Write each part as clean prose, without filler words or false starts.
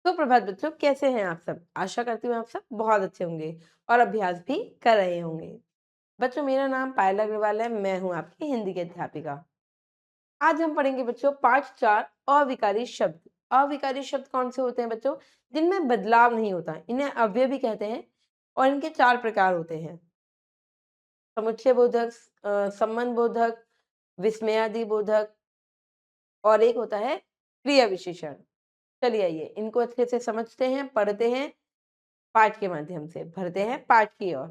सुप्रभात बच्चों, कैसे हैं आप सब? आशा करती हूँ आप सब बहुत अच्छे होंगे और अभ्यास भी कर रहे होंगे। बच्चों, मेरा नाम पायल अग्रवाल है। मैं हूँ आपकी हिंदी की अध्यापिका। आज हम पढ़ेंगे बच्चों पाठ 4 अविकारी शब्द। अविकारी शब्द कौन से होते हैं बच्चों? जिनमें बदलाव नहीं होता, इन्हें अव्यय भी कहते हैं और इनके 4 प्रकार होते हैं। समुच्चय बोधक, संबंध बोधक, विस्मयादि बोधक और एक होता है क्रिया विशेषण। चलिए आइए इनको अच्छे से समझते हैं, पढ़ते हैं, पाठ के माध्यम से भरते हैं पाठ की ओर।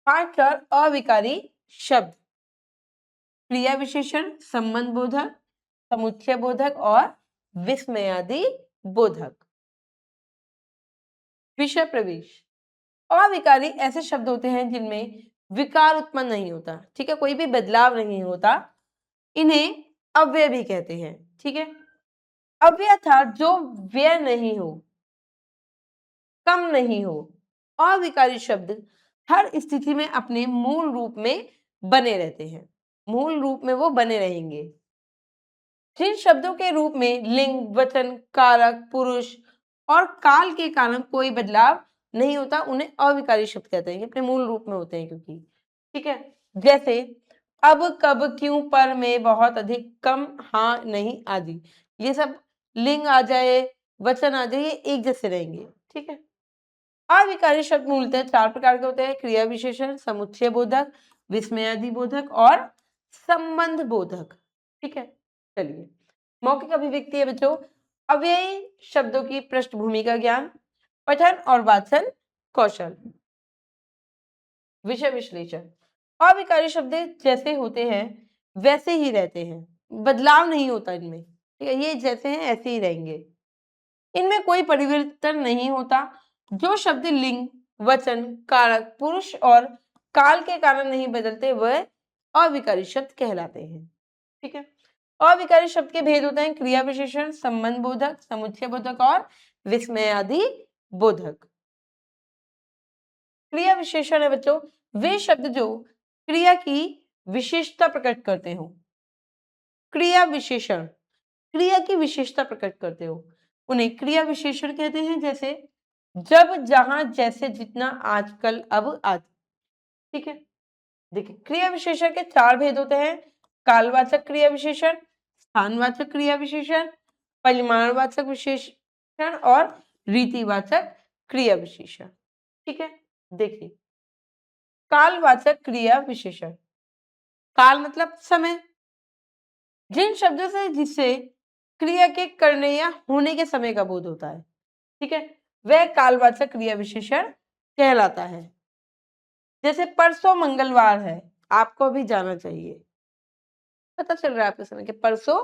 पाठ 4 अविकारी शब्द। क्रिया विशेषण, संबंध बोधक, समुच्चय बोधक और विस्मयादि बोधक। विषय प्रवेश। अविकारी ऐसे शब्द होते हैं जिनमें विकार उत्पन्न नहीं होता, ठीक है, कोई भी बदलाव नहीं होता, इन्हें अव्यय भी कहते हैं। ठीक है, अव्यय अर्थात जो व्यय नहीं हो, कम नहीं हो। अविकारी शब्द हर स्थिति में अपने मूल रूप में बने रहते हैं, मूल रूप में वो बने रहेंगे। जिन शब्दों के रूप में लिंग, वचन, कारक, पुरुष और काल के कारण कोई बदलाव नहीं होता, उन्हें अविकारी शब्द कहते हैं। अपने मूल रूप में होते हैं क्योंकि, ठीक है। जैसे अब, कब, क्यों, पर, में, बहुत, अधिक, कम, हाँ, नहीं आदि। ये सब लिंग आ जाए, वचन आ जाए, ये एक जैसे रहेंगे। ठीक है। अविकारी शब्द मूलतः 4 प्रकार के होते हैं: क्रिया विशेषण, समुच्चय बोधक, विस्मयादि बोधक और संबंध बोधक। ठीक है। चलिए, मौखिक अभिव्यक्ति है बच्चों। अव्ययी शब्दों की पृष्ठभूमि का ज्ञान, पठन और वाचन कौशल। विषय विश्लेषण। अविकारी शब्द जैसे होते हैं वैसे ही रहते हैं, बदलाव नहीं होता इनमें। ठीक है, ये जैसे हैं ऐसे ही रहेंगे, इनमें कोई परिवर्तन नहीं होता। जो शब्द लिंग, वचन, कारक, पुरुष और काल के कारण नहीं बदलते वह अविकारी शब्द कहलाते हैं। ठीक है। अविकारी शब्द के भेद होते हैं: क्रिया विशेषण, संबंध बोधक, समुच्चय बोधक और विस्मयादि बोधक। क्रिया विशेषण है बच्चों वे शब्द जो क्रिया की विशेषता प्रकट करते हो। क्रिया विशेषण क्रिया की विशेषता प्रकट करते हो, उन्हें क्रिया विशेषण कहते हैं। जैसे जब, जहां, जैसे, जितना, आजकल, अब आदि। ठीक है। देखिए, क्रिया विशेषण के 4 भेद होते हैं: कालवाचक क्रिया विशेषण, स्थानवाचक क्रिया विशेषण, परिमाणवाचक विशेषण और रीतिवाचक क्रिया विशेषण। ठीक है। देखिए, कालवाचक क्रिया विशेषण। काल मतलब समय। जिन शब्दों से जिससे क्रिया के करने या होने के समय का बोध होता है, ठीक है, वह कालवाचक क्रिया विशेषण कहलाता है। जैसे परसों मंगलवार है, आपको अभी जाना चाहिए। पता चल रहा है आपके समय के परसों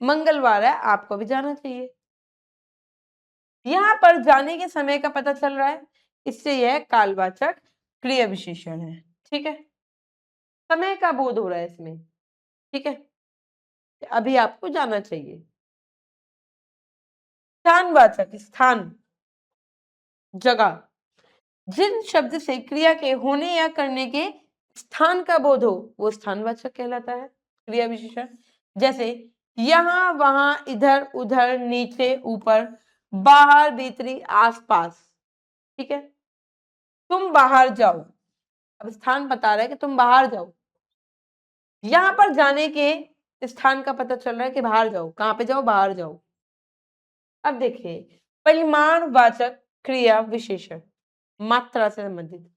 मंगलवार है, आपको भी जाना चाहिए। यहां पर जाने के समय का पता चल रहा है, इससे यह कालवाचक क्रिया विशेषण है। ठीक है, समय का बोध हो रहा है इसमें। ठीक है, अभी आपको जाना चाहिए। स्थानवाचक, स्थान, जगह। जिन शब्द से क्रिया के होने या करने के स्थान का बोध हो वो स्थानवाचक कहलाता है क्रिया विशेषण। जैसे यहां, वहां, इधर, उधर, नीचे, ऊपर, बाहर, भीतरी, आसपास। ठीक है। तुम बाहर जाओ, अब स्थान बता रहा है कि तुम बाहर जाओ। यहां पर जाने के स्थान का पता चल रहा है कि बाहर जाओ। कहां पे जाओ? बाहर जाओ। अब देखिए, परिमाणवाचक क्रिया विशेषण, मात्रा से संबंधित।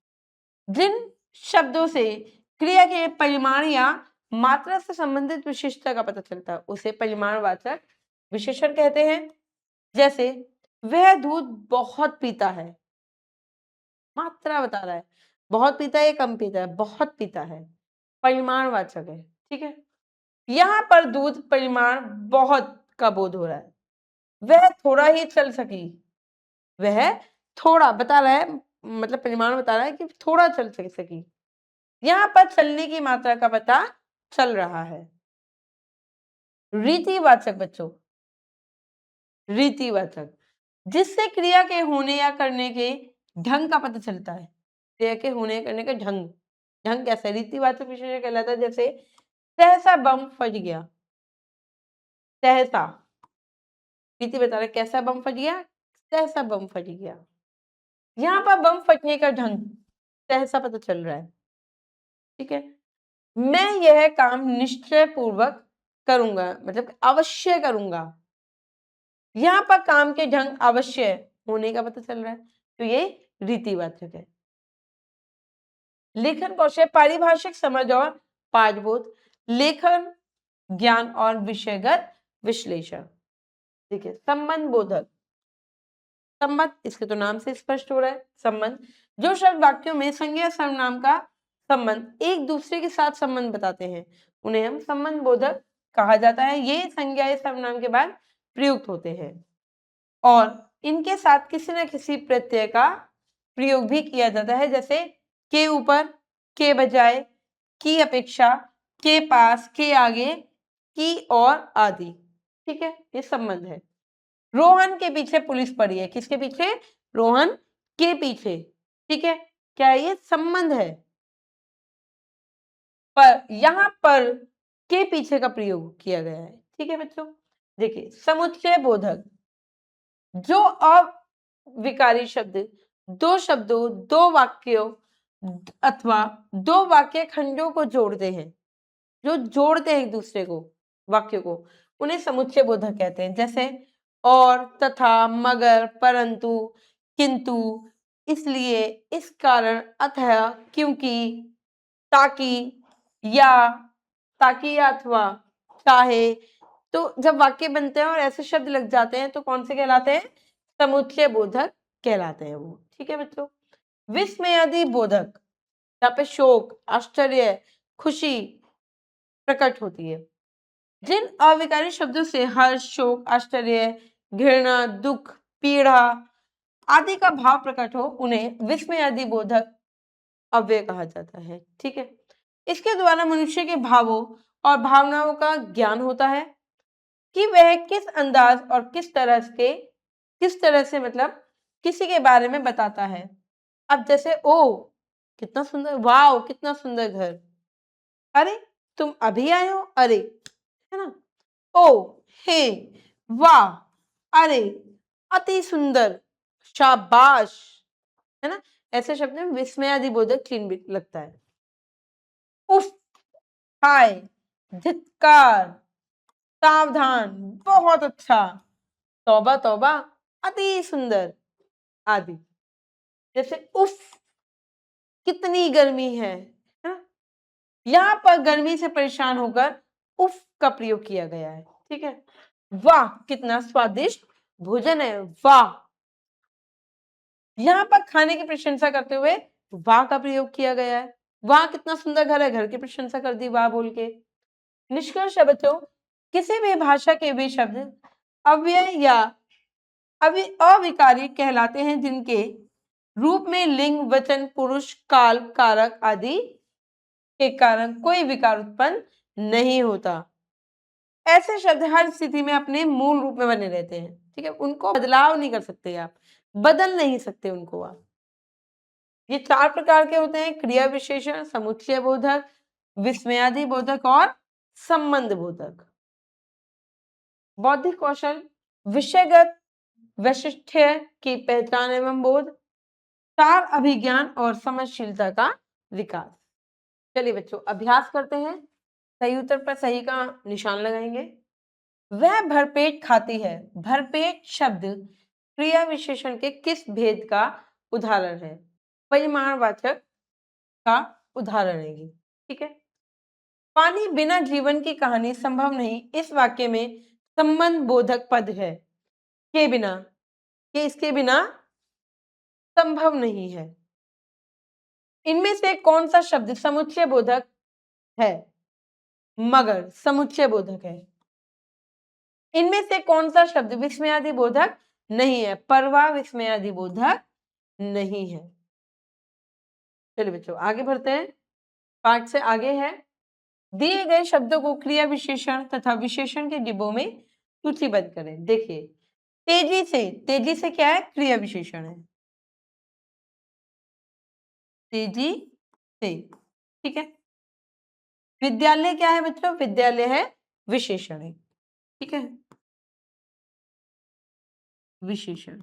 जिन शब्दों से क्रिया के परिमाण या मात्रा से संबंधित विशेषता का पता चलता है उसे परिमाणवाचक विशेषण कहते हैं। जैसे वह दूध बहुत पीता है, मात्रा बता रहा है, बहुत पीता है या कम पीता है? बहुत पीता है, परिमाणवाचक है। ठीक है। यहां पर दूध परिमाण बहुत का बोध हो रहा है। वह थोड़ा ही चल सकी, वह थोड़ा बता रहा है, मतलब परिमाण बता रहा है कि थोड़ा चल सकी। यहां पर चलने की मात्रा का पता चल रहा है। रीतिवाचक बच्चों, रीतिवाचक जिससे क्रिया के होने या करने के ढंग का पता चलता है। क्रिया के होने या करने का ढंग, ढंग कैसा है? रीतिवाचक विशेषण कहलाता है। जैसे सहसा बम फट गया, सहसा रीति बता रहा है कैसा बम फट गया, सहसा बम फट गया। यहाँ पर बम फटने का ढंग सहसा पता चल रहा है, ठीक है। मैं यह काम निश्चय पूर्वक करूंगा, मतलब अवश्य करूंगा। यहाँ पर काम के ढंग अवश्य होने का पता चल रहा है, तो ये रीतिवाचक है। लेखन कौशल पारिभाषिक समझ और पाठबोध, लेखन ज्ञान और विषयगत विश्लेषण। देखिए संबंध बोधक, संबंध इसके तो नाम से स्पष्ट हो रहा है। संबंध जो शब्द वाक्यों में संज्ञा सर्वनाम का संबंध एक दूसरे के साथ संबंध बताते हैं, उन्हें हम संबंध बोधक कहा जाता है। ये संज्ञा या सर्वनाम के बाद प्रयुक्त होते हैं और इनके साथ किसी न किसी प्रत्यय का प्रयोग भी किया जाता है, जैसे के ऊपर, के बजाय, की अपेक्षा, के पास, के आगे, की और आदि। ठीक है, ये संबंध है। रोहन के पीछे पुलिस पड़ी है, किसके पीछे? रोहन के पीछे। ठीक है, क्या ये संबंध है? पर यहां पर के पीछे का प्रयोग किया गया है। ठीक है बच्चों, देखिए समुच्चय बोधक जो अविकारी शब्द दो शब्दों, दो वाक्यों अथवा दो वाक्य खंडों को जोड़ते हैं, जो जोड़ते हैं एक दूसरे को, वाक्य को, उन्हें समुच्चय बोधक कहते हैं। जैसे और, तथा, मगर, परंतु, किंतु, इसलिए, इस कारण, अतः, क्योंकि, ताकि, या अथवा, चाहे। तो जब वाक्य बनते हैं और ऐसे शब्द लग जाते हैं तो कौन से कहलाते हैं? समुच्चय बोधक कहलाते हैं वो। ठीक है बच्चों, विस्मयादि बोधक, यहाँ पे शोक, आश्चर्य, खुशी प्रकट होती है। जिन अविकारी शब्दों से हर्ष, शोक, आश्चर्य, घृणा, दुख, पीड़ा आदि का भाव प्रकट हो, उन्हें विस्मयादि बोधक अव्यय कहा जाता है। ठीक है, इसके द्वारा मनुष्य के भावों और भावनाओं का ज्ञान होता है कि वह किस अंदाज और किस तरह से मतलब किसी के बारे में बताता है। अब जैसे ओ कितना सुंदर, वाओ कितना सुंदर घर, अरे तुम अभी आए हो, अरे, है ना। ओ, हे, वाह, अरे, अति सुंदर, शाबाश, है ना। ऐसे शब्द में विस्मयादिबोधक चिन्ह भी लगता है। उफ, हाय, धिक्कार, सावधान, बहुत अच्छा, तौबा तौबा, अति सुंदर आदि। जैसे उफ, कितनी गर्मी है ना? यहाँ पर गर्मी से परेशान होकर उफ का प्रयोग किया गया है। ठीक है, वाह कितना स्वादिष्ट भोजन है, वाह। यहाँ पर खाने की प्रशंसा करते हुए वाह का प्रयोग किया गया है। वाह कितना सुंदर घर है, घर की प्रशंसा कर दी वाह बोल के। निष्कर्ष है बच्चों, किसी भी भाषा के वे शब्द अव्यय या अविकारी कहलाते हैं जिनके रूप में लिंग, वचन, पुरुष, काल, कारक आदि के कारण कोई विकार उत्पन्न नहीं होता। ऐसे शब्द हर स्थिति में अपने मूल रूप में बने रहते हैं। ठीक है, उनको बदलाव नहीं कर सकते, आप बदल नहीं सकते उनको आप। ये चार प्रकार के होते हैं: क्रिया विशेषण, समुच्चय बोधक, विस्मयादि बोधक और संबंध बोधक। बौद्धिक कौशल, विषयगत वैशिष्ट्य की पहचान एवं बोध, चार अभिज्ञान और समझशीलता का विकास। चलिए बच्चों अभ्यास करते हैं, सही उत्तर पर सही का निशान लगाएंगे। वह भरपेट खाती है, भरपेट शब्द क्रिया विशेषण के किस भेद का उदाहरण है? परिमाणवाचक का उदाहरण है ये। ठीक है, पानी बिना जीवन की कहानी संभव नहीं, इस वाक्य में संबंध बोधक पद है के बिना, कि इसके बिना संभव नहीं है। इनमें से कौन सा शब्द समुच्चय बोधक है? मगर समुच्चय बोधक है। इनमें से कौन सा शब्द विस्मयादि बोधक नहीं है? परवा विस्मयादि बोधक नहीं है। चलिए बच्चों आगे बढ़ते हैं, पाठ से आगे है। दिए गए शब्दों को क्रिया विशेषण तथा विशेषण के डिब्बों में सूचीबद्ध करें। देखिए तेजी से क्या है? क्रिया विशेषण है, तेजी से। ठीक है, विद्यालय क्या है बच्चों? विद्यालय है विशेषण है। ठीक है, विशेषण।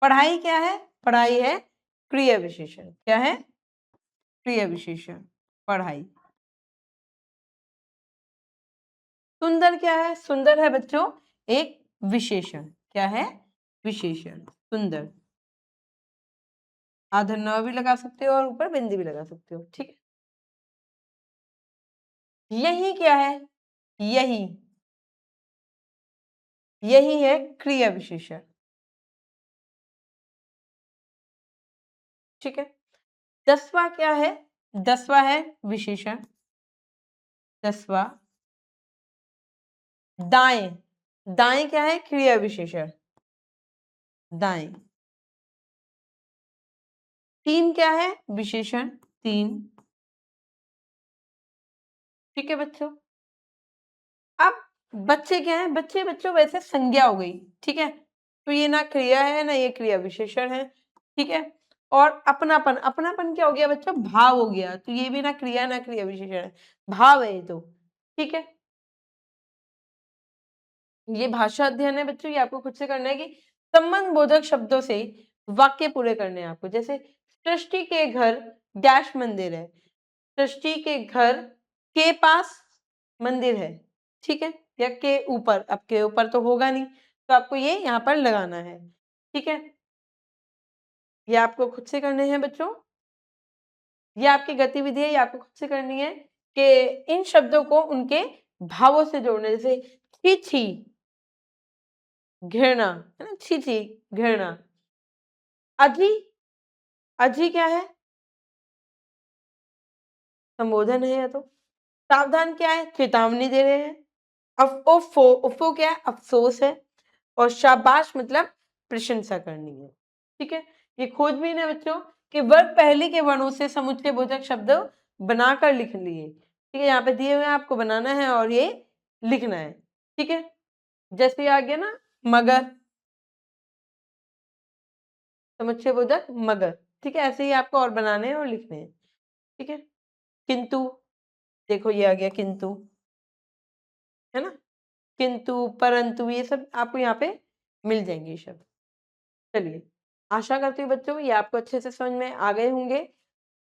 पढ़ाई क्या है? पढ़ाई है क्रिया विशेषण। क्या है? क्रिया विशेषण पढ़ाई। सुंदर क्या है? सुंदर है बच्चों एक विशेषण। क्या है? विशेषण सुंदर। आधा न भी लगा सकते हो और ऊपर बिंदी भी लगा सकते हो, ठीक है। यही क्या है? यही, यही है क्रिया विशेषण, ठीक है। 10वां क्या है? 10वां है विशेषण। 10वां दाएं। दाएं क्या है? क्रिया विशेषण दाएं। 3 क्या है? विशेषण 3, ठीक है बच्चों। अब बच्चे क्या है? बच्चे बच्चों वैसे संज्ञा हो गई, ठीक है। तो ये ना क्रिया है ना ये क्रिया विशेषण है, ठीक है। और अपनापन, अपनापन क्या हो गया बच्चों? भाव हो गया। तो ये भी ना क्रिया ना क्रिया विशेषण है, भाव है ये तो, ठीक है। ये भाषा अध्ययन है बच्चों, ये आपको खुद से करना है कि संबंध बोधक शब्दों से वाक्य पूरे करने हैं आपको। जैसे सृष्टि के घर डैश मंदिर है, सृष्टि के घर के पास मंदिर है, ठीक है। या के ऊपर, अब के ऊपर तो होगा नहीं तो आपको ये यहाँ पर लगाना है, ठीक है। ये आपको खुद से करने हैं बच्चों, ये आपकी गतिविधि है, ये आपको खुद से करनी है कि इन शब्दों को उनके भावों से जोड़ना। जैसे छी छी घृणा, है ना, छी छी घृणा। अजी, अजी क्या है? संबोधन है या तो। सावधान क्या है? चेतावनी दे रहे हैं। उफ़ो, उफ़ो क्या है? अफ़सोस है। और शाबाश मतलब प्रशंसा करनी है, ठीक है। ये खोजबीन है बच्चों कि वर्ग पहले के वर्णों से समुच्चय बोधक शब्द बनाकर लिख लिए, ठीक है। यहाँ पे दिए हुए हैं, आपको बनाना है और ये लिखना है, ठीक है। जैसे आ गया ना मगर, समुच्चय बोधक मगर, ठीक है। ऐसे ही आपको और बनाने हैं और लिखने हैं, ठीक है। किंतु, देखो ये आ गया किंतु, है ना। किंतु, परंतु, ये सब आपको यहाँ पे मिल जाएंगे शब्द। चलिए, आशा करती हूँ बच्चों ये आपको अच्छे से समझ में आ गए होंगे।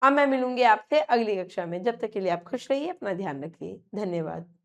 अब मैं मिलूंगी आपसे अगली कक्षा में। जब तक के लिए आप खुश रहिए, अपना ध्यान रखिए। धन्यवाद।